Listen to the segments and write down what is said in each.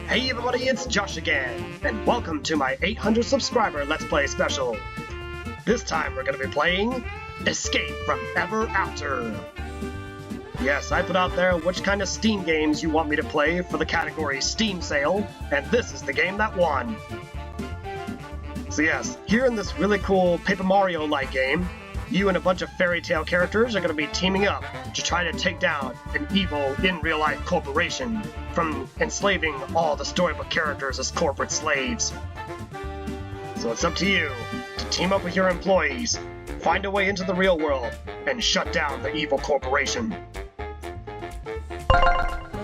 Hey everybody, it's Josh again, and welcome to my 800 subscriber Let's Play special. This time we're going to be playing Escape from Ever After. Yes, I put out there which kind of Steam games you want me to play for the category Steam Sale, and this is the game that won. So yes, here in this really cool Paper Mario-like game, you and a bunch of Fairytale characters are going to be teaming up to try to take down an evil, in-real-life corporation from enslaving all the storybook characters as corporate slaves. So it's up to you to team up with your employees, find a way into the real world, and shut down the evil corporation.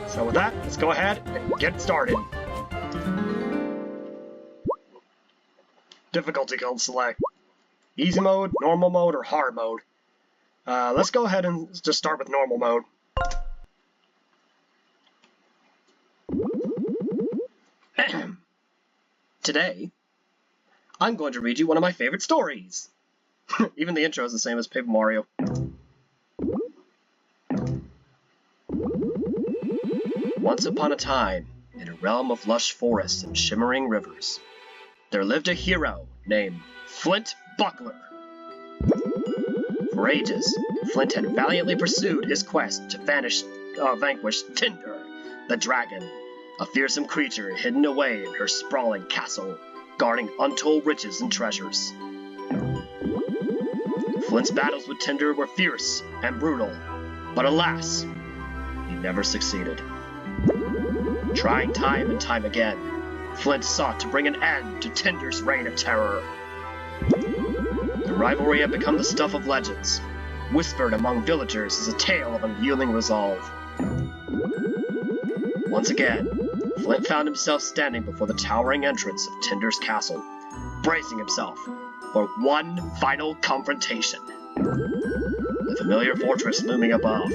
So with that, let's go ahead and get started. Difficulty code select. Easy mode, normal mode, or hard mode. Let's go ahead and just start with normal mode. Today, I'm going to read you one of my favorite stories. Even the intro is the same as Paper Mario. Once upon a time, in a realm of lush forests and shimmering rivers, there lived a hero named Flynt Buckler. For ages, Flynt had valiantly pursued his quest to vanquish Tinder, the dragon, a fearsome creature hidden away in her sprawling castle, guarding untold riches and treasures. Flynt's battles with Tinder were fierce and brutal, but alas, he never succeeded. Trying time and time again, Flynt sought to bring an end to Tinder's reign of terror. The rivalry had become the stuff of legends, whispered among villagers as a tale of unyielding resolve. Once again, Flynt found himself standing before the towering entrance of Tinder's castle, bracing himself for one final confrontation. The familiar fortress looming above,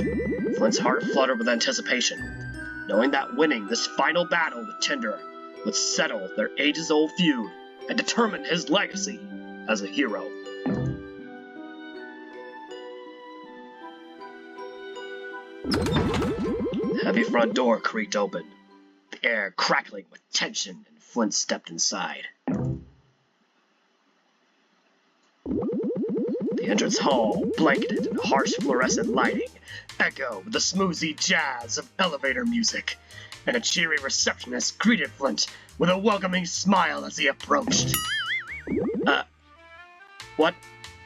Flynt's heart fluttered with anticipation, knowing that winning this final battle with Tinder would settle their ages-old feud and determine his legacy as a hero. The heavy front door creaked open, the air crackling with tension, and Flynt stepped inside. The entrance hall, blanketed in harsh fluorescent lighting, echoed with the smoothie jazz of elevator music, and a cheery receptionist greeted Flynt with a welcoming smile as he approached. What?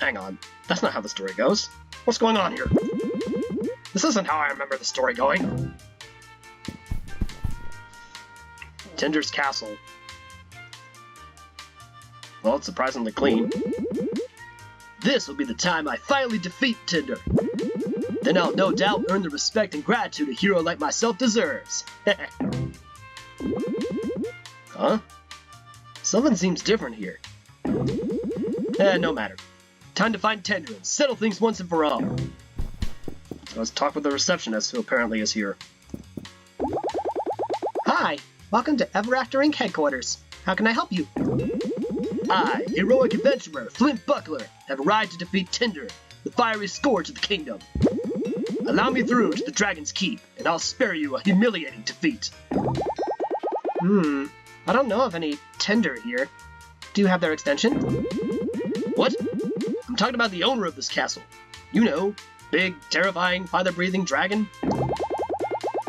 Hang on. That's not how the story goes. What's going on here? This isn't how I remember the story going. Tinder's castle. Well, it's surprisingly clean. This will be the time I finally defeat Tinder. Then I'll no doubt earn the respect and gratitude a hero like myself deserves. Huh? Something seems different here. No matter. Time to find Tinder and settle things once and for all. So let's talk with the receptionist, who apparently is here. Hi, welcome to Ever After Inc. headquarters. How can I help you? I, heroic adventurer Flynt Buckler, have arrived to defeat Tinder, the fiery scourge of the kingdom. Allow me through to the Dragon's Keep, and I'll spare you a humiliating defeat. I don't know of any Tinder here. Do you have their extension? What? I'm talking about the owner of this castle. You know, big, terrifying, fire-breathing dragon.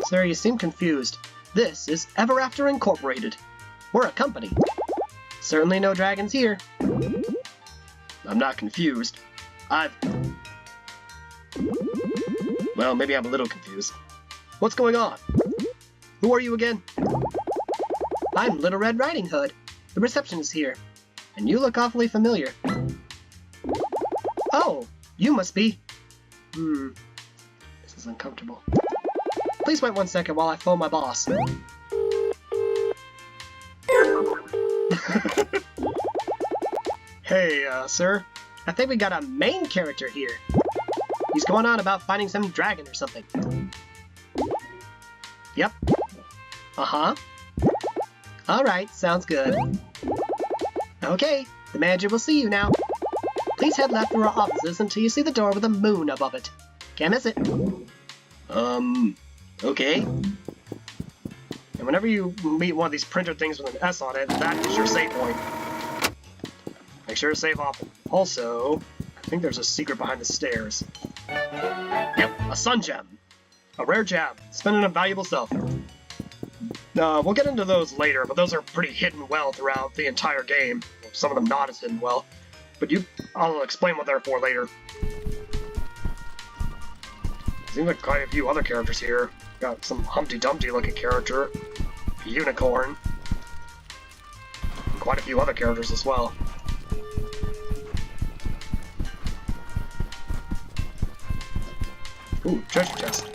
Sir, you seem confused. This is Ever After Incorporated. We're a company. Certainly no dragons here. I'm not confused. Well, maybe I'm a little confused. What's going on? Who are you again? I'm Little Red Riding Hood. The receptionist here. And you look awfully familiar. Oh, you must be... This is uncomfortable. Please wait 1 second while I phone my boss. Hey, sir. I think we got a main character here. He's going on about finding some dragon or something. Yep. Uh-huh. Alright, sounds good. Okay, the manager will see you now. Please head left through our offices until you see the door with a moon above it. Can't miss it. Okay. And whenever you meet one of these printed things with an S on it, that is your save point. Make sure to save often. Also, I think there's a secret behind the stairs. Yep, a sun gem. A rare gem. Spend an invaluable self. We'll get into those later, but those are pretty hidden well throughout the entire game. Some of them not as hidden well. But I'll explain what they're for later. Seems like quite a few other characters here. Got some Humpty Dumpty looking character. A unicorn. And quite a few other characters as well. Ooh, treasure chest.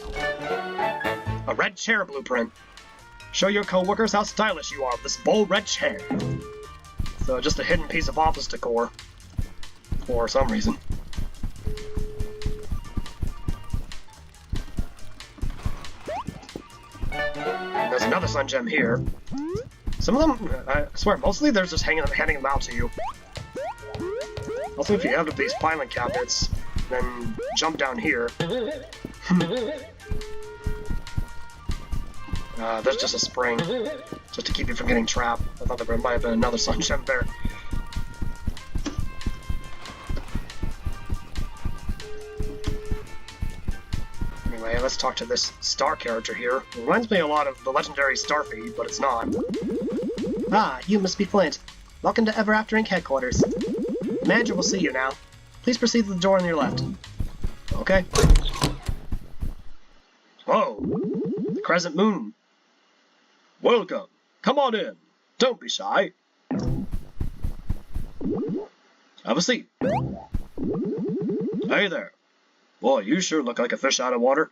A red chair blueprint. Show your co-workers how stylish you are with this bold red chair. So just a hidden piece of office decor. For some reason. And there's another sun gem here. Some of them, I swear, mostly they're just handing them out to you. Also, if you have these filing cabinets, then jump down here. There's just a spring, just to keep you from getting trapped. I thought there might have been another sun gem there. Anyway, let's talk to this star character here. It reminds me a lot of the legendary Starfy, but it's not. Ah, you must be Flynt. Welcome to Ever After Inc. headquarters. The manager will see you now. Please proceed to the door on your left. Okay. Whoa! The crescent moon. Welcome. Come on in. Don't be shy. Have a seat. Hey there. Boy, you sure look like a fish out of water.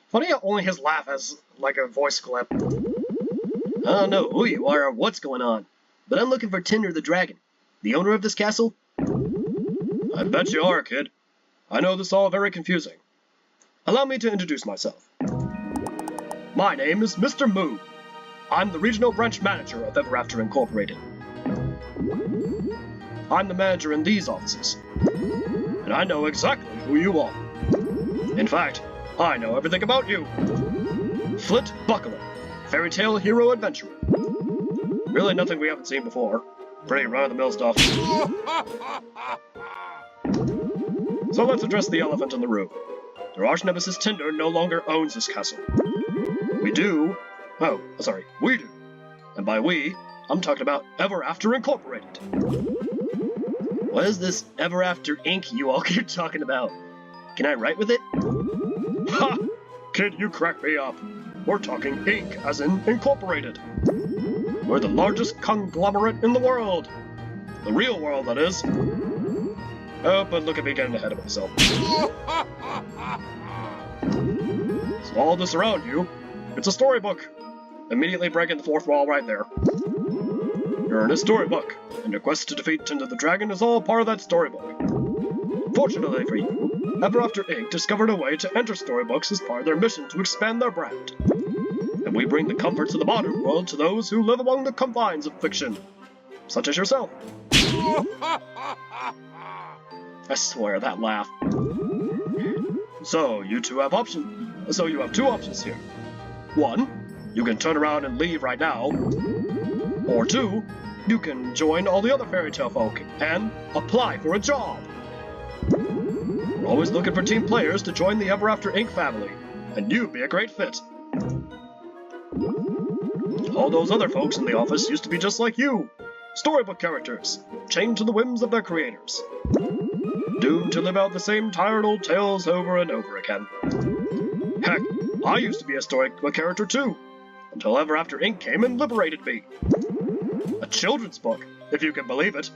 Funny how only his laugh has, like, a voice clip. I don't know who you are or what's going on, but I'm looking for Tinder the Dragon, the owner of this castle. I bet you are, kid. I know this is all very confusing. Allow me to introduce myself. My name is Mr. Moon. I'm the regional branch manager of Ever After Incorporated. I'm the manager in these offices, and I know exactly who you are. In fact, I know everything about you. Flynt Buckler, Fairytale hero adventurer. Really nothing we haven't seen before. Pretty run-of-the-mill stuff. So let's address the elephant in the room. Their arch nemesis Tinder no longer owns this castle. We do. And by we, I'm talking about Ever After Incorporated. What is this Ever After Inc. you all keep talking about? Can I write with it? Ha! Kid, you crack me up. We're talking Inc. as in Incorporated. We're the largest conglomerate in the world. The real world, that is. Oh, but look at me getting ahead of myself. So all this around you, it's a storybook. Immediately breaking the fourth wall right there. You're in a storybook, and your quest to defeat Tinder the Dragon is all part of that storybook. Fortunately for you, Ever After Inc. discovered a way to enter storybooks as part of their mission to expand their brand. And we bring the comforts of the modern world to those who live among the confines of fiction, such as yourself. I swear, that laugh. So, you have two options here. One, you can turn around and leave right now. Or two, you can join all the other Fairytale folk and apply for a job. We're always looking for team players to join the Ever After Inc. family, and you'd be a great fit. All those other folks in the office used to be just like you. Storybook characters, chained to the whims of their creators. Doomed to live out the same tired old tales over and over again. Heck, I used to be a storybook character too, until Ever After Inc. came and liberated me. A children's book, if you can believe it.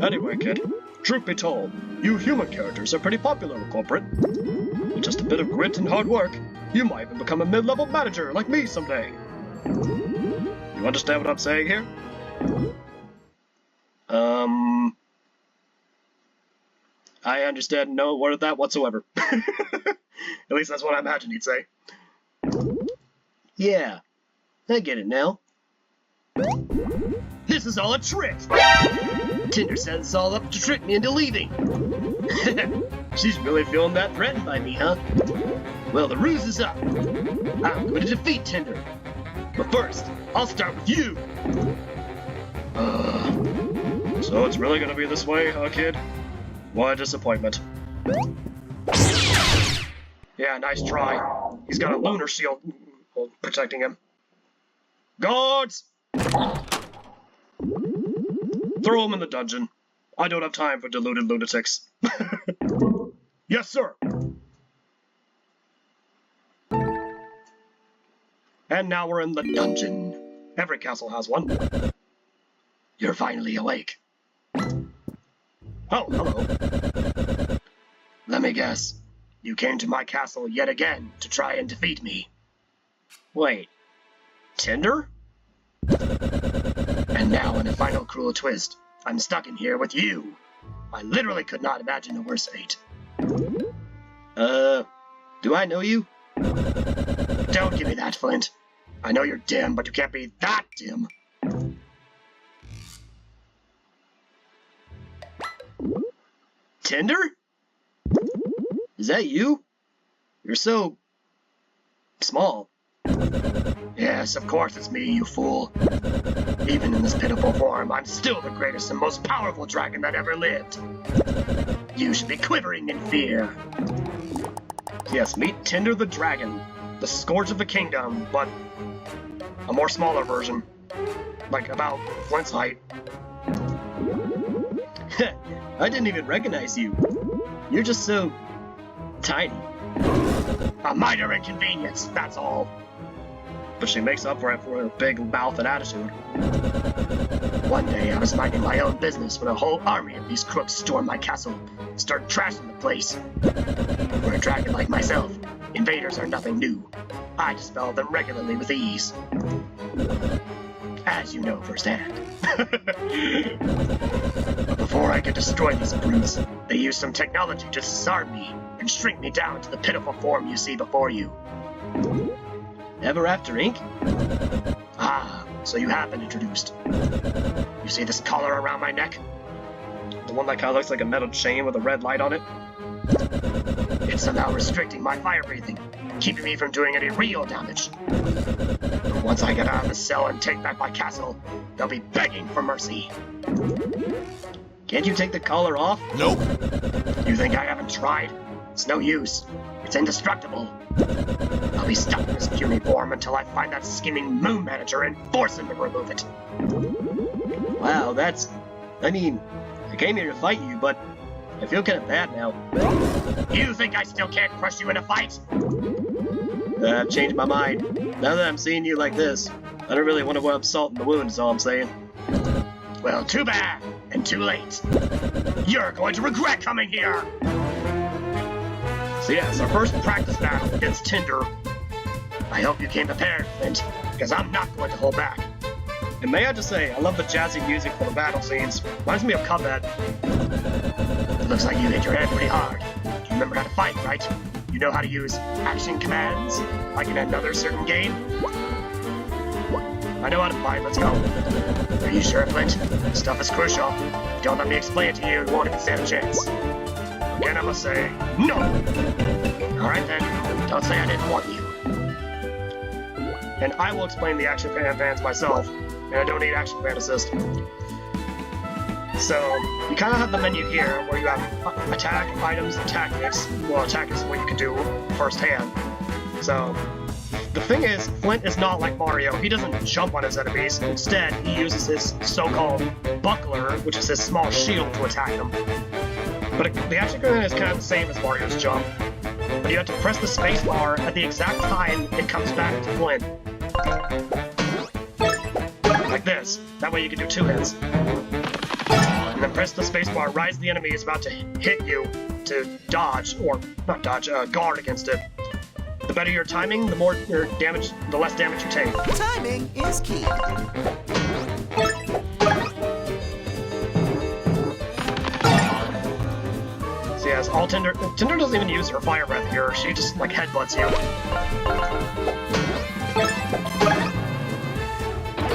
Anyway, kid, truth be told, you human characters are pretty popular in corporate. With just a bit of grit and hard work, you might even become a mid-level manager like me someday. You understand what I'm saying here? I understand no word of that whatsoever. At least that's what I imagine he'd say. Yeah, I get it now. This is all a trick! Tinder set us all up to trick me into leaving. She's really feeling that threatened by me, huh? Well, the ruse is up. I'm going to defeat Tinder. But first, I'll start with you. So it's really going to be this way, huh, kid? What a disappointment. Yeah, nice try. He's got a lunar shield protecting him. Guards! Throw him in the dungeon. I don't have time for deluded lunatics. Yes, sir. And now we're in the dungeon. Every castle has one. You're finally awake. Oh, hello. Let me guess. You came to my castle yet again to try and defeat me. Wait. Tinder? And now in a final cruel twist, I'm stuck in here with you. I literally could not imagine a worse fate. Do I know you? Don't give me that, Flynt. I know you're dim, but you can't be that dim. Tinder? Is that you? You're so... small. Yes, of course it's me, you fool. Even in this pitiful form, I'm still the greatest and most powerful dragon that ever lived. You should be quivering in fear. Yes, meet Tinder the Dragon, the Scourge of the Kingdom, but a more smaller version. Like about Flynt's height. I didn't even recognize you. You're just so... tiny. A minor inconvenience, that's all. But she makes up for it for her big mouth and attitude. One day I was minding my own business when a whole army of these crooks stormed my castle and started trashing the place. For a dragon like myself, invaders are nothing new. I dispel them regularly with ease. As you know firsthand. But before I could destroy these brutes, they used some technology to disarm me and shrink me down to the pitiful form you see before you. Ever After Inc? Ah, so you have been introduced. You see this collar around my neck? The one that kind of looks like a metal chain with a red light on it? It's somehow restricting my fire breathing, keeping me from doing any real damage. But once I get out of the cell and take back my castle, they'll be begging for mercy. Can't you take the collar off? Nope. You think I haven't tried? It's no use. It's indestructible. I'll be stuck in this puny form until I find that scheming moon manager and force him to remove it. Wow, that's... I mean, I came here to fight you, but I feel kind of bad now. You think I still can't crush you in a fight? I've changed my mind. Now that I'm seeing you like this, I don't really want to rub salt in the wound, is all I'm saying. Well, too bad, and too late. You're going to regret coming here! So yes, our first practice battle against Tinder. I hope you came prepared, Flynt, because I'm not going to hold back. And may I just say, I love the jazzy music for the battle scenes. Reminds me of Combat. Looks like you hit your head pretty hard. You remember how to fight, right? You know how to use action commands, like in another certain game? I know how to fight, let's go. Are you sure, Flynt? This stuff is crucial. Don't let me explain it to you, you won't even stand a chance. Again, I must say, no! Alright then, don't say I didn't warn you. And I will explain the action commands myself, and I don't need action command assist. So, you kind of have the menu here, where you have attack, items, and tactics. Well, attack is what you can do firsthand. So, the thing is, Flynt is not like Mario. He doesn't jump on his enemies. Instead, he uses his so-called buckler, which is his small shield, to attack them. But the action command is kind of the same as Mario's jump. But you have to press the space bar at the exact time it comes back to Flynt. Like this. That way you can do two hits. And then press the space bar right as the enemy is about to hit you to dodge, or not dodge, guard against it. The better your timing, the more your damage, the less damage you take. Timing is key. So yes, all Tinder doesn't even use her fire breath here. She just, like, headbutts you.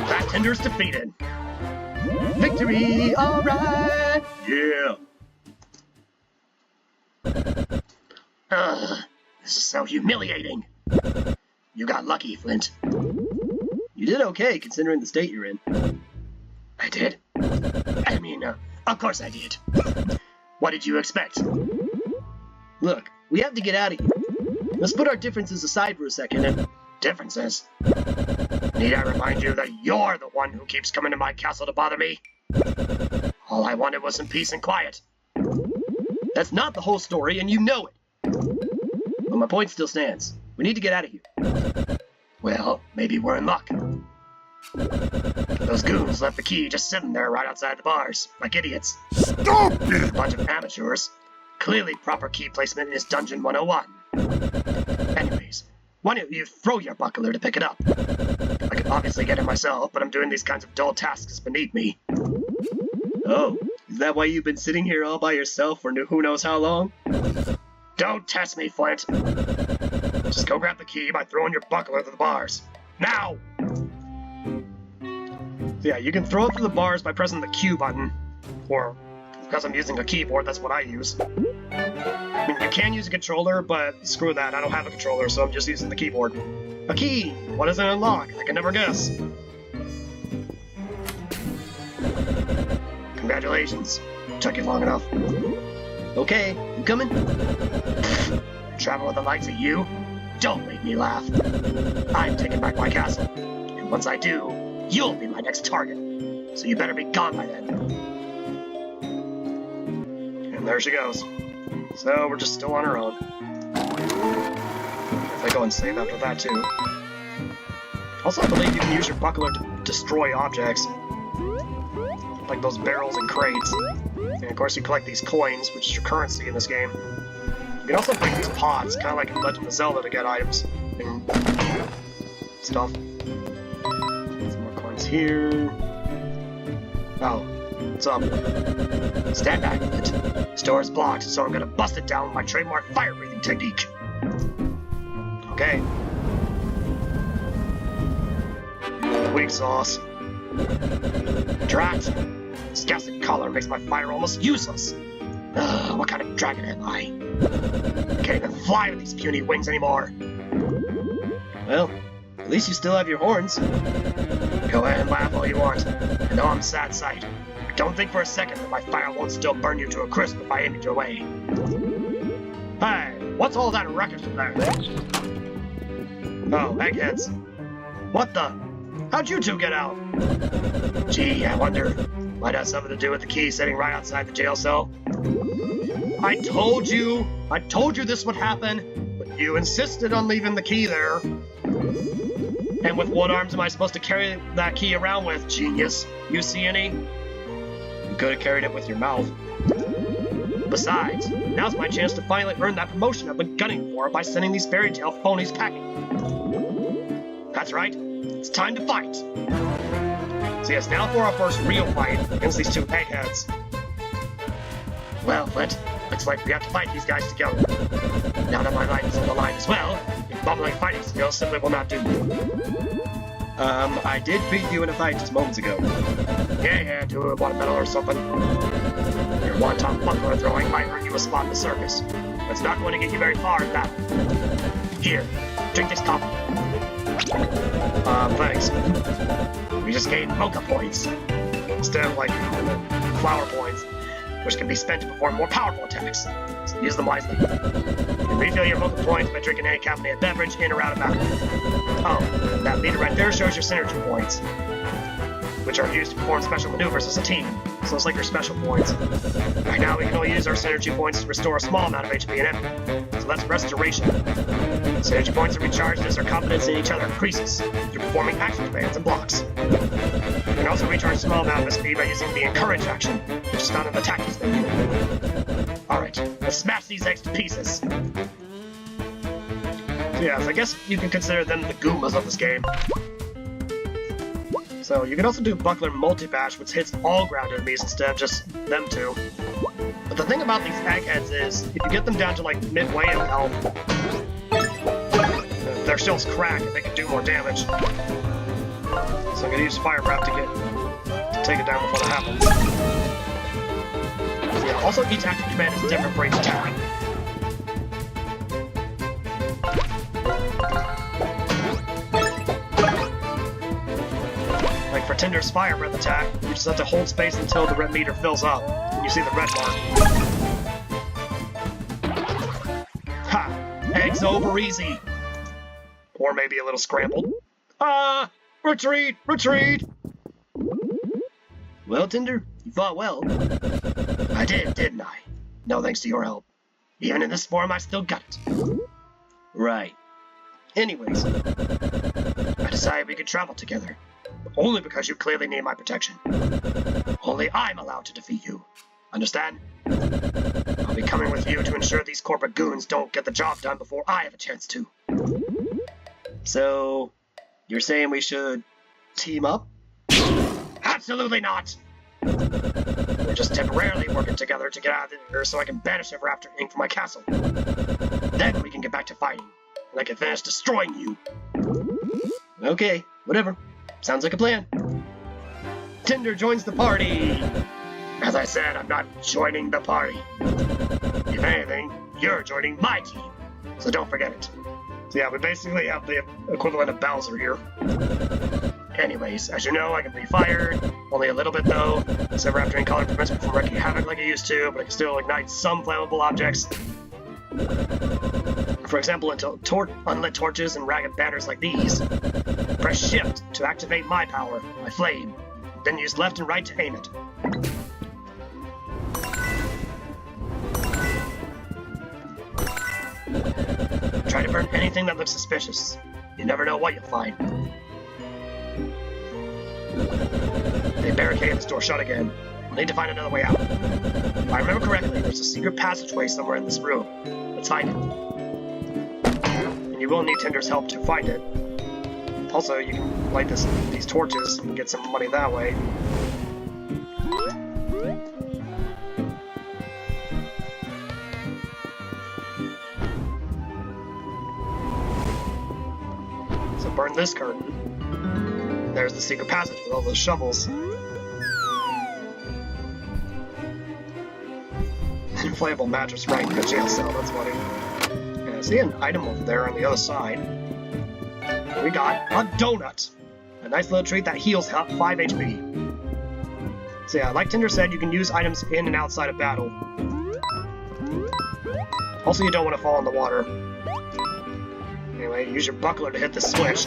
That Tinder's defeated. Victory! Alright! Yeah! This is so humiliating. You got lucky, Flynt. You did okay, considering the state you're in. I did? I mean, of course I did. What did you expect? Look, we have to get out of here. Let's put our differences aside for a second and... Differences? Need I remind you that you're the one who keeps coming to my castle to bother me? All I wanted was some peace and quiet. That's not the whole story, and you know it. But my point still stands. We need to get out of here. Well, maybe we're in luck. Those goons left the key just sitting there right outside the bars, like idiots. Stop it! A bunch of amateurs. Clearly proper key placement is Dungeon 101. Anyways, why don't you throw your buckler to pick it up? I could obviously get it myself, but I'm doing these kinds of dull tasks beneath me. Oh, is that why you've been sitting here all by yourself for who knows how long? Don't test me, Flynt. Just go grab the key by throwing your buckler to the bars. Now! So yeah, you can throw it through the bars by pressing the Q button. Or, because I'm using a keyboard, that's what I use. I mean, you can use a controller, but screw that, I don't have a controller, so I'm just using the keyboard. A key! What does it unlock? I can never guess. Congratulations. Took you long enough. Okay, you coming? Travel with the likes of you? Don't make me laugh. I'm taking back my castle. And once I do, you'll be my next target. So you better be gone by then. And there she goes. So we're just still on our own. If I go and save after that too. Also, I believe you can use your buckler to destroy objects. Like those barrels and crates. And of course you collect these coins, which is your currency in this game. You can also break these pots, kind of like in Legend of Zelda, to get items and stuff. Some more coins here. Oh, what's up? Stand back a bit. Store is blocked, so I'm gonna bust it down with my trademark fire-breathing technique. Okay. Weak sauce. Drat! This gassy color makes my fire almost useless. Ugh, what kind of dragon am I? I can't even fly with these puny wings anymore. Well, at least you still have your horns. Go ahead and laugh all you want. I know I'm a sad sight. But don't think for a second that my fire won't still burn you to a crisp if I aim it your way. Hey, what's all that ruckus in there? Oh, eggheads. What the? How'd you two get out? Gee, I wonder. Might have something to do with the key sitting right outside the jail cell. I told you this would happen, but you insisted on leaving the key there. And with what arms am I supposed to carry that key around with, genius? You see any? You could have carried it with your mouth. Besides, now's my chance to finally earn that promotion I've been gunning for by sending these Fairytale phonies packing. That's right, it's time to fight. So yes, now for our first real fight against these two eggheads. Well, Flynt, looks like we have to fight these guys together. Now that my life is on the line as well, your bumbling fighting skills simply will not do. I did beat you in a fight just moments ago. Yeah, do a water medal or something. Your one-top buckler throwing might earn you a spot in the circus, but it's not going to get you very far in battle. Here, drink this coffee. Thanks. We just gained mocha points, instead of, like, flower points, which can be spent to perform more powerful attacks, so use them wisely. You can refill your mocha points by drinking any caffeinated beverage in or out of battle. Oh, that meter right there shows your synergy points, which are used to perform special maneuvers as a team, so it's like your special points. Right now we can only use our synergy points to restore a small amount of HP and enemy, so that's restoration. Synergy points are recharged as our confidence in each other increases, through performing action commands and blocks. You can also recharge a small amount of speed by using the Encourage action, which is found in the tactics menu. Alright, let's smash these eggs to pieces. So yes, I guess you can consider them the Goombas of this game. So you can also do Buckler Multi-Bash, which hits all ground enemies instead of just them two. But the thing about these eggheads is, if you get them down to like midway of health, their shells crack and they can do more damage. So I'm gonna use Fire Breath to take it down before that happens. So yeah, also each active command is different for each attack. Like for Tinder's Fire Breath attack, you just have to hold space until the red meter fills up, and you see the red mark. Ha! Egg's over easy! Or maybe a little scrambled. Ah! Retreat! Retreat! Well, Tinder, you fought well. I did, didn't I? No thanks to your help. Even in this form, I still got it. Right. Anyways, I decided we could travel together. Only because you clearly need my protection. Only I'm allowed to defeat you. Understand? I'll be coming with you to ensure these corporate goons don't get the job done before I have a chance to. So, you're saying we should team up? Absolutely not! We're just temporarily working together to get out of here so I can banish Ever After Inc. from my castle. Then we can get back to fighting, and I can finish destroying you. Okay, whatever. Sounds like a plan. Tinder joins the party! As I said, I'm not joining the party. If anything, you're joining my team, so don't forget it. So yeah, we basically have the equivalent of Bowser here. Anyways, as you know, I can be fired, only a little bit though. This Ever After Inc. color prevents me from wreaking havoc like I used to, but I can still ignite some flammable objects. For example, until unlit torches and ragged banners like these. Press Shift to activate my power, my flame, then use left and right to aim it. Try to burn anything that looks suspicious. You never know what you'll find. They barricaded this door shut again. We'll need to find another way out. If I remember correctly, there's a secret passageway somewhere in this room. Let's find it. And you will need Tinder's help to find it. Also, you can light these torches and get some money that way. So burn this curtain. There's the secret passage with all those shovels. Inflatable mattress right in the jail cell, that's funny. And I see an item over there on the other side. We got a donut! A nice little treat that heals 5 HP. So yeah, like Tinder said, you can use items in and outside of battle. Also, you don't want to fall in the water. Anyway, use your buckler to hit the switch.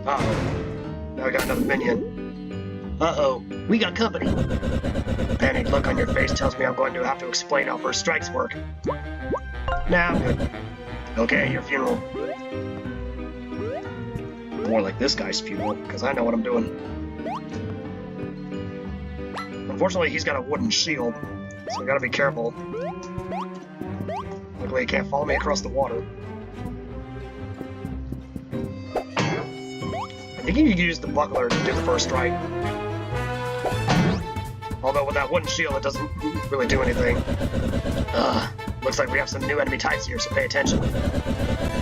Uh-oh. Now I got another minion. Uh-oh, we got company. The panicked look on your face tells me I'm going to have to explain how first strikes work. Nah, I'm good. Okay, your funeral. More like this guy's funeral, because I know what I'm doing. Unfortunately, he's got a wooden shield, so I gotta be careful. Luckily, he can't follow me across the water. I think you can use the buckler to do the first strike. Although with that wooden shield, it doesn't really do anything. Looks like we have some new enemy types here, so pay attention.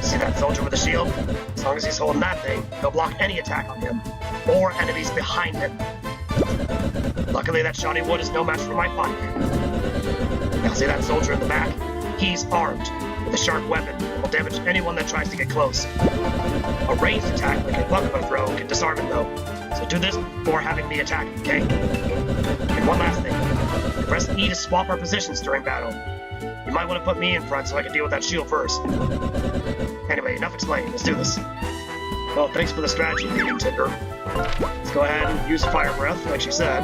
See that soldier with the shield? As long as he's holding that thing, he'll block any attack on him, or enemies behind him. Luckily, that shoddy wood is no match for my fire. Now see that soldier in the back? He's armed with a sharp weapon and will damage anyone that tries to get close. A ranged attack like a buckler throw can disarm him though, so do this before having me attack, okay? And one last thing, press E to swap our positions during battle. You might want to put me in front so I can deal with that shield first. Anyway, enough explaining, let's do this. Well, thanks for the strategy, Tinder. Let's go ahead and use Fire Breath, like she said.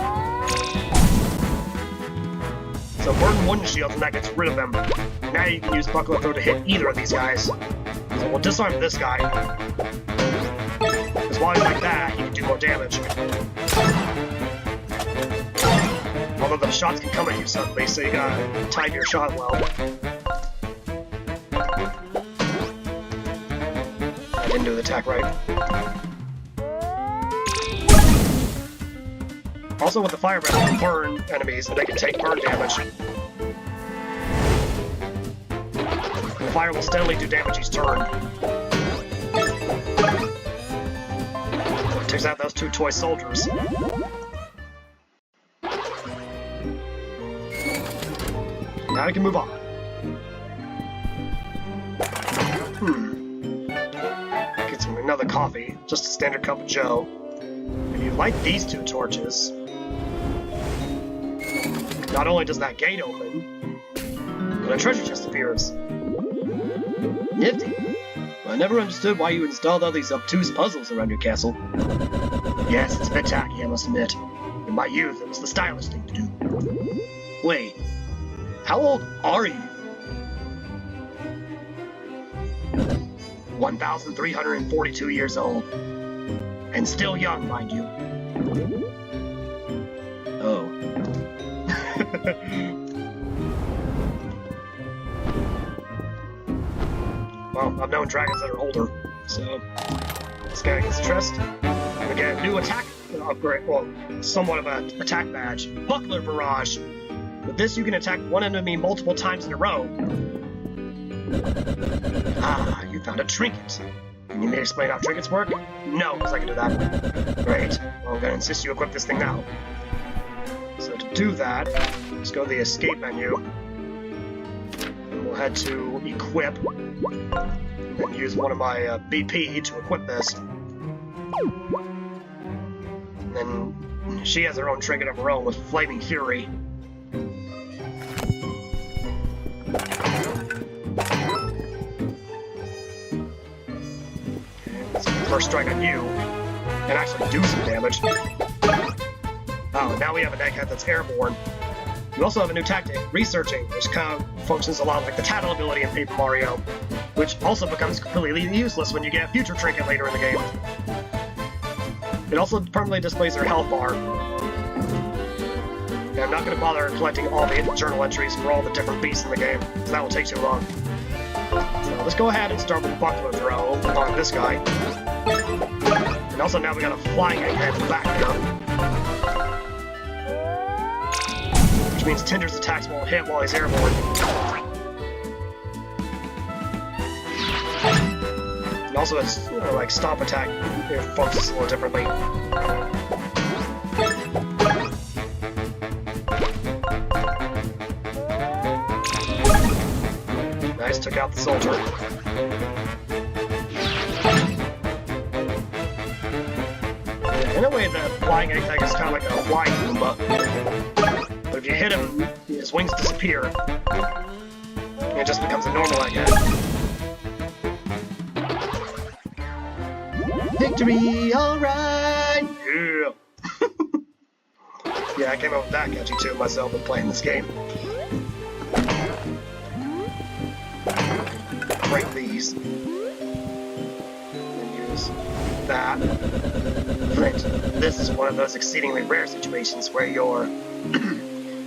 So burn one shield and that gets rid of them. Now you can use Buckler Throw to hit either of these guys. So we'll disarm this guy. Because while he's like that, he can do more damage. Although the shots can come at you suddenly, so you gotta time your shot well. I didn't do the attack right. Also, with the fire breath, you can burn enemies and they can take burn damage. The fire will steadily do damage each turn. Takes out those two toy soldiers. Now we can move on. Get some another coffee, just a standard cup of joe. If you light these two torches, not only does that gate open, but a treasure chest appears. Nifty. I never understood why you installed all these obtuse puzzles around your castle. Yes, it's a bit tacky, I must admit. In my youth, it was the stylish thing to do. Wait, how old are you? 1,342 years old. And still young, mind you. Oh. Well, I've known dragons that are older, so let's get against the chest. And we get a new attack upgrade, well, somewhat of an attack badge. Buckler Barrage. With this, you can attack one enemy multiple times in a row. Ah, you found a trinket. You need me to explain how trinkets work? No, because I can do that. Great. Well, I'm going to insist you equip this thing now. So to do that, let's go to the escape menu. And we'll head to equip. And then use one of my BP to equip this. And then she has her own trinket of her own with Flaming Fury. First strike on you, and actually do some damage. Oh, now we have an egghead that's airborne. You also have a new tactic, Researching, which kind of functions a lot like the Tattle ability in Paper Mario, which also becomes completely useless when you get a future trinket later in the game. It also permanently displays their health bar. And I'm not going to bother collecting all the journal entries for all the different beasts in the game, because that will take too long. So let's go ahead and start with Buckler Throw on this guy. And also now we got a flying egghead back here. Which means Tinder's attacks won't hit while he's airborne. And also his like stomp attack functions a little differently. Nice, took out the soldier. In a way, the flying egghead is kind of like a flying Goomba. But if you hit him, his wings disappear. And it just becomes a normal egghead. Victory, alright! Yeah! Yeah, I came up with that catchy tune myself when playing this game. Break these. And use that. Flynt, this is one of those exceedingly rare situations where your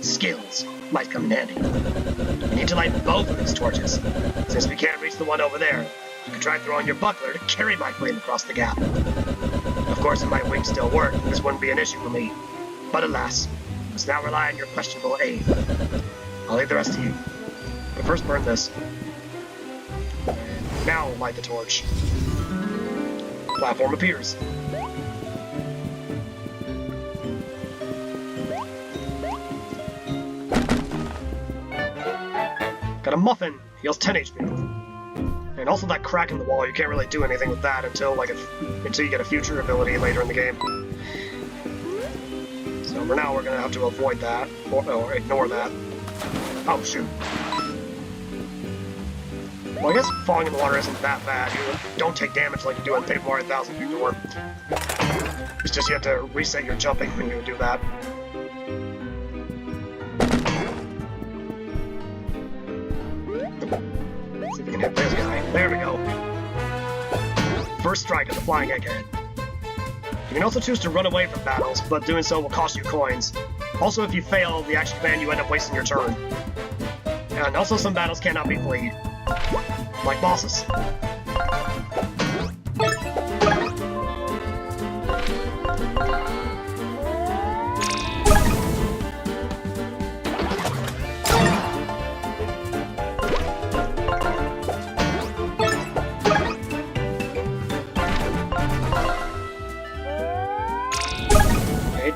skills might come in handy. You need to light both of these torches. Since we can't reach the one over there, you can try throwing your buckler to carry my flame across the gap. Of course, if my wings still work, this wouldn't be an issue for me. But alas, I must now rely on your questionable aid. I'll leave the rest to you. But first burn this. Now light the torch. Platform appears. Got a muffin, heals 10 HP. And also that crack in the wall, you can't really do anything with that until you get a future ability later in the game. So for now we're gonna have to avoid that, or ignore that. Oh shoot. Well, I guess falling in the water isn't that bad. You don't take damage like you do in Paper Mario 1000 before. It's just you have to reset your jumping when you do that. See if we can hit this guy. There we go. First strike at the flying egghead. You can also choose to run away from battles, but doing so will cost you coins. Also, if you fail the action command, you end up wasting your turn. And also, some battles cannot be fleed. Like bosses.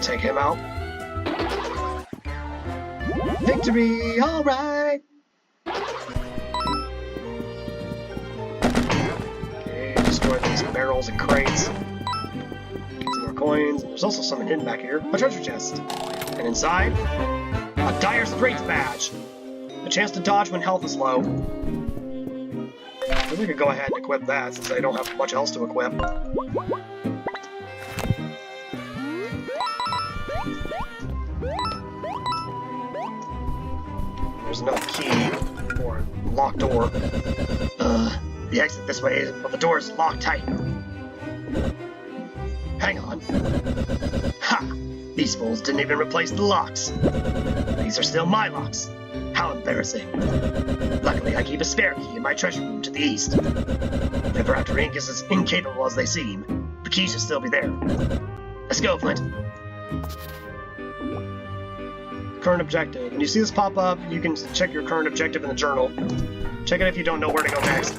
Alright, take him out. Victory! Alright! Okay, destroy these barrels and crates. Get some more coins. There's also something hidden back here. A treasure chest. And inside, a Dire Straits badge. A chance to dodge when health is low. I think we could go ahead and equip that since I don't have much else to equip. There's no key or locked door. The exit this way, but the door is locked tight. Hang on. Ha! These fools didn't even replace the locks. These are still my locks. How embarrassing. Luckily, I keep a spare key in my treasure room to the east. If Ever After Inc. is as incapable as they seem, the key should still be there. Let's go, Flynt. Current objective. When you see this pop up, you can check your current objective in the journal. Check it if you don't know where to go next.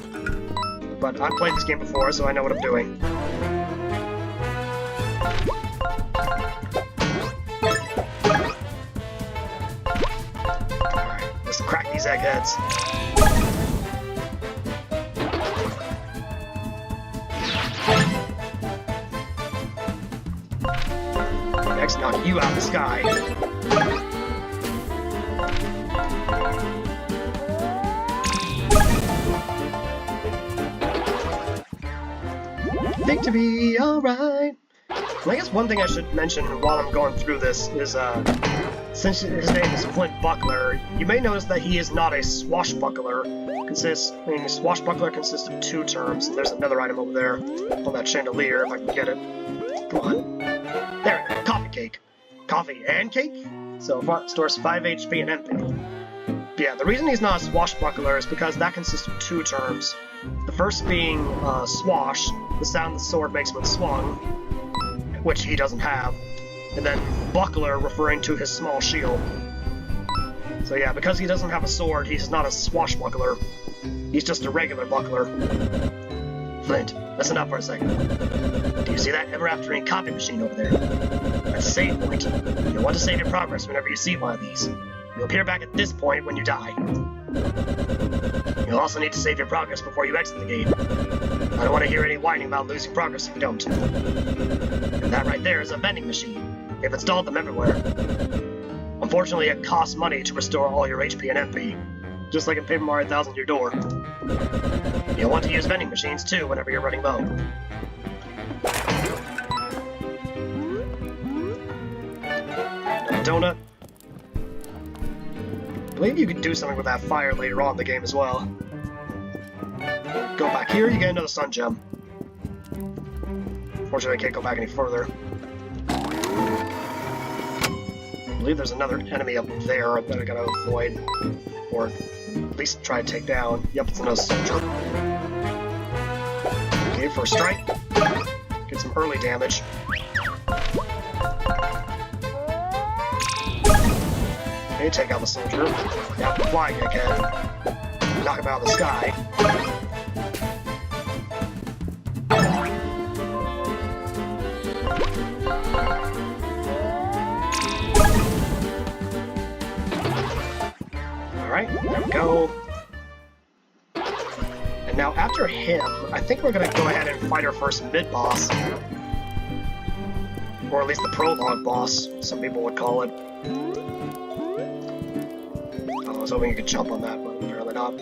But I've played this game before, so I know what I'm doing. Alright, let's crack these eggheads. Next, knock you out of the sky. Victory, alright! I guess one thing I should mention while I'm going through this is, since his name is Flynt Buckler, you may notice that he is not a swashbuckler. Swashbuckler consists of two terms, and there's another item over there on that chandelier, if I can get it. Come on. There it is, coffee cake. Coffee and cake? So, stores 5 HP and MP. Yeah, the reason he's not a swashbuckler is because that consists of two terms. The first being swash, the sound the sword makes when swung, which he doesn't have, and then buckler, referring to his small shield. So yeah, because he doesn't have a sword, he's not a swashbuckler. He's just a regular buckler. Flynt, listen up for a second. Do you see that Ever After Inc. copy machine over there? That's a save point. You'll want to save your progress whenever you see one of these. You'll appear back at this point when you die. You'll also need to save your progress before you exit the game. I don't want to hear any whining about losing progress if you don't. And that right there is a vending machine. They've installed them everywhere. Unfortunately, it costs money to restore all your HP and MP, just like in Paper Mario 1000 Your Door. You'll want to use vending machines too whenever you're running low. Donut. I believe you can do something with that fire later on in the game as well. Go back here, you get another sun gem. Unfortunately, I can't go back any further. I believe there's another enemy up there that I gotta avoid, or at least try to take down. Yep, it's another soldier. Okay, first strike. Get some early damage. Okay, take out the soldier. Now the flying again. Knock him out of the sky. Alright, there we go. And now after him, I think we're gonna go ahead and fight our first mid-boss. Or at least the prologue boss, some people would call it. I was hoping you could jump on that, but apparently not.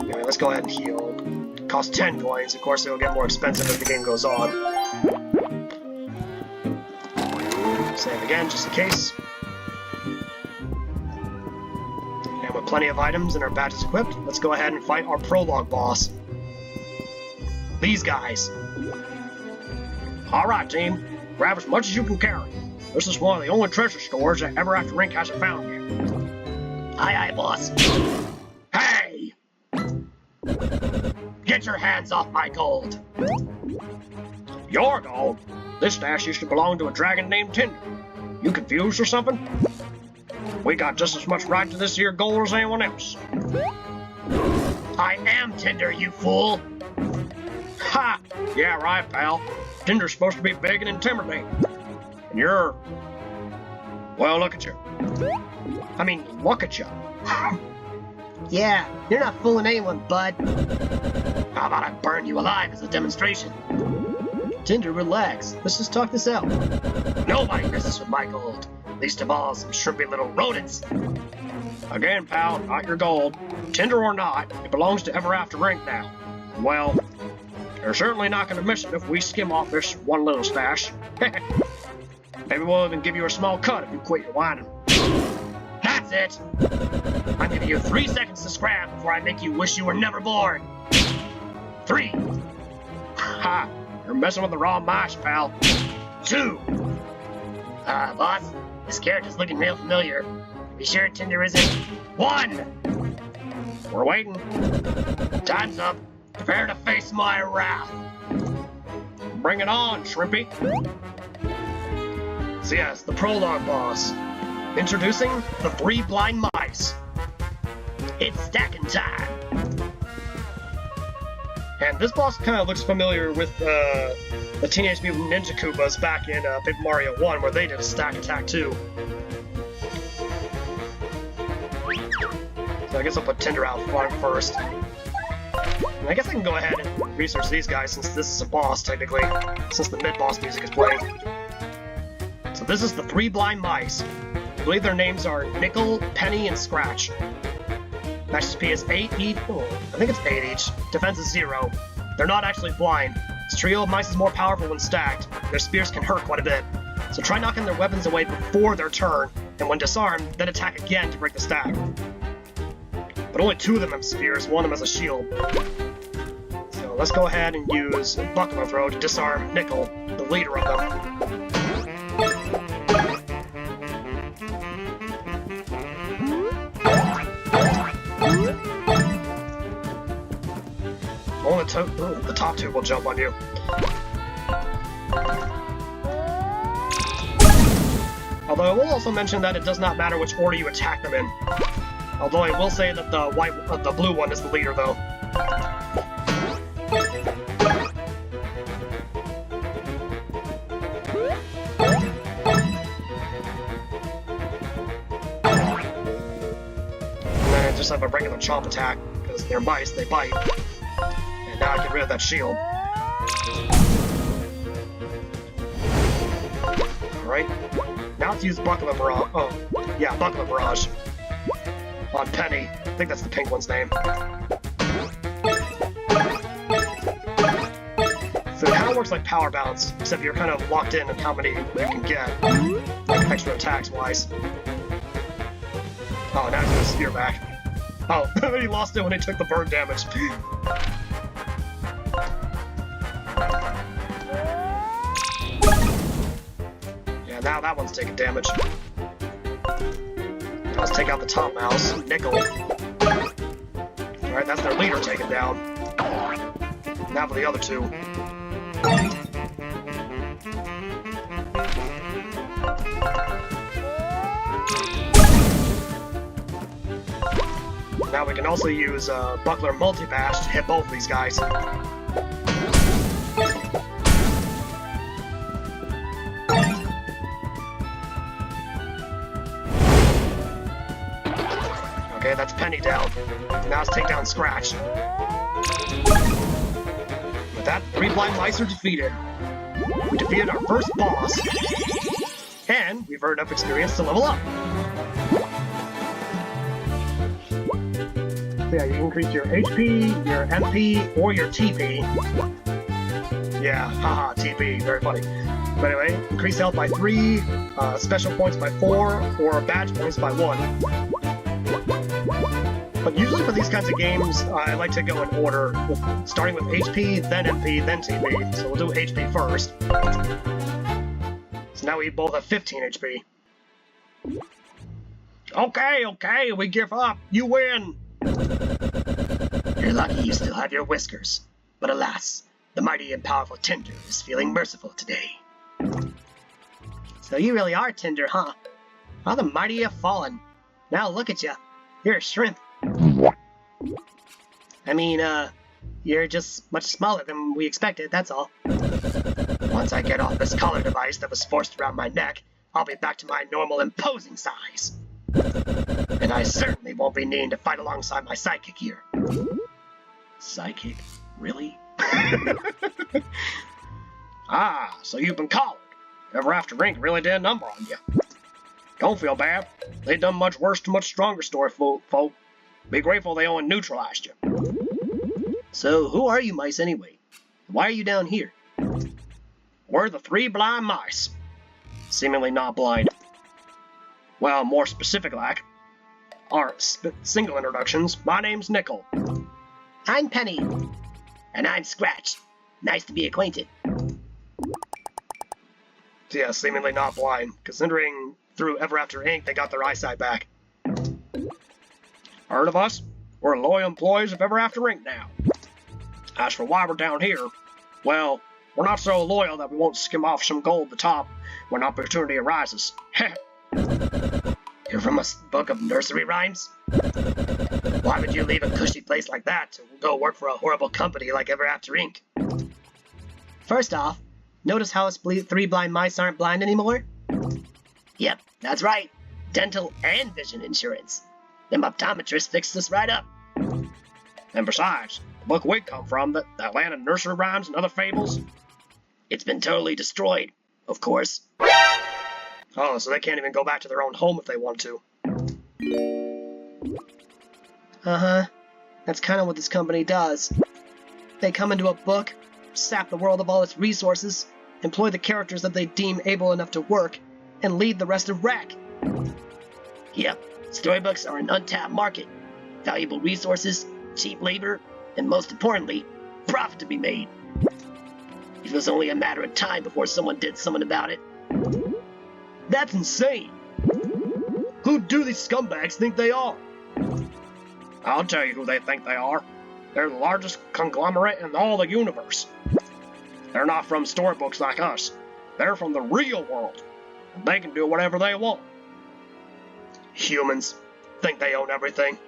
Anyway, let's go ahead and heal. It costs 10 coins. Of course, it'll get more expensive as the game goes on. Save again, just in case. And with plenty of items and our badges equipped, let's go ahead and fight our prologue boss. These guys. Alright, team. Grab as much as you can carry. This is one of the only treasure stores that Ever After Inc. hasn't found yet. Aye, aye, boss. Hey! Get your hands off my gold. Your gold? This stash used to belong to a dragon named Tinder. You confused or something? We got just as much right to this here gold as anyone else. I am Tinder, you fool! Ha! Yeah, right, pal. Tinder's supposed to be big and intimidating. And you're Well, look at you. I mean, look at you. Yeah, you're not fooling anyone, bud. How about I burn you alive as a demonstration? Tinder, relax. Let's just talk this out. Nobody messes with my gold. Least of all, some shrimpy little rodents. Again, pal, not your gold. Tinder or not, it belongs to Ever After Inc. now. Well, you're certainly not going to miss it if we skim off this one little stash. Maybe we'll even give you a small cut if you quit your whining. That's it! I'm giving you 3 seconds to scram before I make you wish you were never born. 3. Ha! You're messing with the raw mash, pal. 2. Boss, this character's looking real familiar. Be sure Tinder isn't. 1. We're waiting. Time's up. Prepare to face my wrath. Bring it on, Shrimpy. So yes, the prologue boss. Introducing the 3 blind mice. It's stacking time. And this boss kind of looks familiar with the Teenage Mutant Ninja Koopas back in Paper Mario 1, where they did a stack attack too. So I guess I'll put Tinder out front first. And I guess I can go ahead and research these guys since this is a boss, technically, since the mid-boss music is playing. So this is the 3 blind mice. I believe their names are Nickel, Penny, and Scratch. Max SP is 8 each. Oh, I think it's 8 each. Defense is 0. They're not actually blind. This trio of mice is more powerful when stacked. Their spears can hurt quite a bit. So try knocking their weapons away before their turn, and when disarmed, then attack again to break the stack. But only 2 of them have spears, one of them has a shield. So let's go ahead and use Buckler Throw to disarm Nickel, the leader of them. Only the top 2 will jump on you. Although I will also mention that it does not matter which order you attack them in. Although I will say that the blue one is the leader, though. And then I just have a regular chomp attack, because they're mice, they bite. And now I get rid of that shield. Alright. Now let's use Buckler Barrage. Oh, yeah, Buckler Barrage. On Penny. I think that's the pink one's name. So it kind of works like Power Bounce, except you're kind of locked in on how many you can get. Like extra attacks-wise. Oh, now he's got a spear back. Oh, he lost it when he took the burn damage. Yeah, now that one's taking damage. Let's take out the top mouse, Nickel. Alright, that's their leader taken down. Now for the other 2. Now we can also use Buckler Multi-Bash to hit both of these guys. Okay, that's Penny down. Now let's take down Scratch. With that, 3 blind mice are defeated. We defeated our first boss. And we've earned enough experience to level up. So yeah, you can increase your HP, your MP, or your TP. Yeah, haha, TP, very funny. But anyway, increase health by 3, special points by 4, or badge points by 1. But usually for these kinds of games, I like to go in order, starting with HP, then MP, then TP. So we'll do HP first. So now we both have 15 HP. Okay, we give up. You win! You're lucky you still have your whiskers. But alas, the mighty and powerful Tinder is feeling merciful today. So you really are Tinder, huh? How the mighty have fallen. Now look at you. You're a shrimp. I mean, you're just much smaller than we expected, that's all. Once I get off this collar device that was forced around my neck, I'll be back to my normal imposing size. And I certainly won't be needing to fight alongside my sidekick here. Sidekick? Really? Ah, so you've been collared. Ever After Inc. really did a number on you. Don't feel bad. They done much worse to much stronger story folk. Be grateful they only neutralized you. So, who are you mice anyway? Why are you down here? We're the three blind mice. Seemingly not blind. Well, more specific like. Our single introductions. My name's Nickel. I'm Penny. And I'm Scratch. Nice to be acquainted. Yeah, seemingly not blind, considering through Ever After Inc. they got their eyesight back. Heard of us? We're loyal employees of Ever After Inc. now. As for why we're down here, well, we're not so loyal that we won't skim off some gold at the top when opportunity arises. You're from a book of nursery rhymes? Why would you leave a cushy place like that to go work for a horrible company like Ever After Inc.? First off, notice how us three blind mice aren't blind anymore? Yep, that's right. Dental and vision insurance. Them optometrists fixed us right up. And besides, the book we come from, that land of nursery rhymes and other fables, it's been totally destroyed, of course. Oh, so they can't even go back to their own home if they want to. Uh-huh. That's kind of what this company does. They come into a book, sap the world of all its resources, employ the characters that they deem able enough to work, and leave the rest of wreck. Yep, storybooks are an untapped market. Valuable resources, cheap labor, and most importantly, profit to be made. It was only a matter of time before someone did something about it. That's insane! Who do these scumbags think they are? I'll tell you who they think they are. They're the largest conglomerate in all the universe. They're not from storybooks like us. They're from the real world. And they can do whatever they want. Humans think they own everything.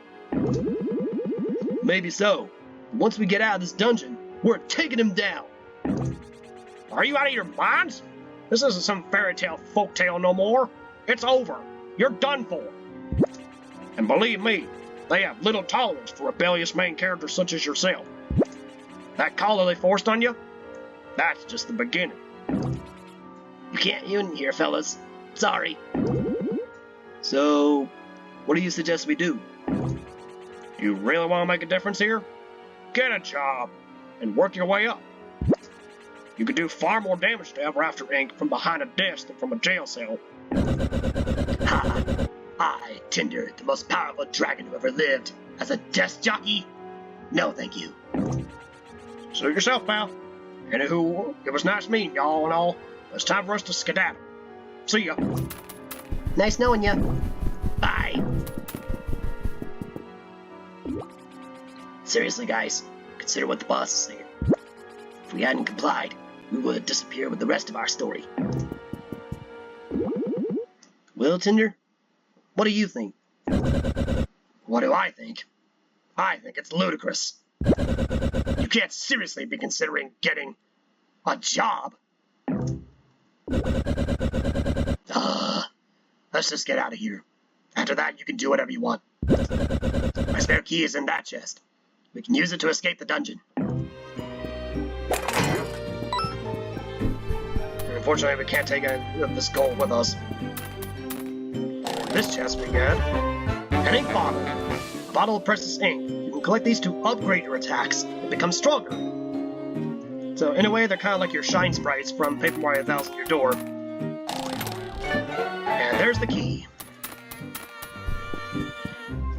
Maybe so. Once we get out of this dungeon, we're taking them down. Are you out of your minds? This isn't some fairy tale folktale no more. It's over. You're done for. And believe me, they have little tolerance for rebellious main characters such as yourself. That collar they forced on you? That's just the beginning. You can't win here, fellas. Sorry. So, what do you suggest we do? You really want to make a difference here? Get a job and work your way up. You could do far more damage to Ever After Inc. from behind a desk than from a jail cell. Ha! I, Tinder, the most powerful dragon who ever lived, as a desk jockey? No, thank you. Suit yourself, pal. Anywho, it was nice meeting y'all and all. It's time for us to skedaddle. See ya. Nice knowing ya. Bye. Seriously, guys, consider what the boss is saying. If we hadn't complied, we would disappear with the rest of our story. Well, Tinder, what do you think? What do I think? I think it's ludicrous. You can't seriously be considering getting a job. Let's just get out of here. After that, you can do whatever you want. My spare key is in that chest. We can use it to escape the dungeon. Unfortunately, we can't take this gold with us. In this chest we get an ink bottle. A bottle of precious ink. You can collect these to upgrade your attacks and become stronger. So in a way, they're kind of like your shine sprites from Paper Mario 1000 Year Door. And there's the key.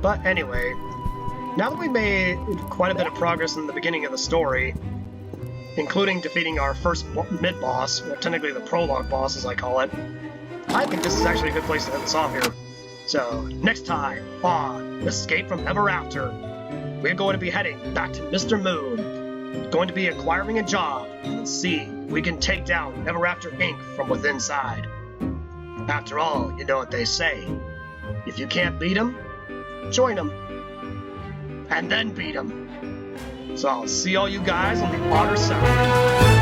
But anyway, now that we made quite a bit of progress in the beginning of the story, including defeating our first mid-boss, or technically the prologue boss as I call it, I think this is actually a good place to end this off here. So, next time on Escape from Ever After, we're going to be heading back to Mr. Moon, going to be acquiring a job, and see if we can take down Ever After Inc. from within inside. After all, you know what they say. If you can't beat them, join them. And then beat them. So I'll see all you guys on the other side.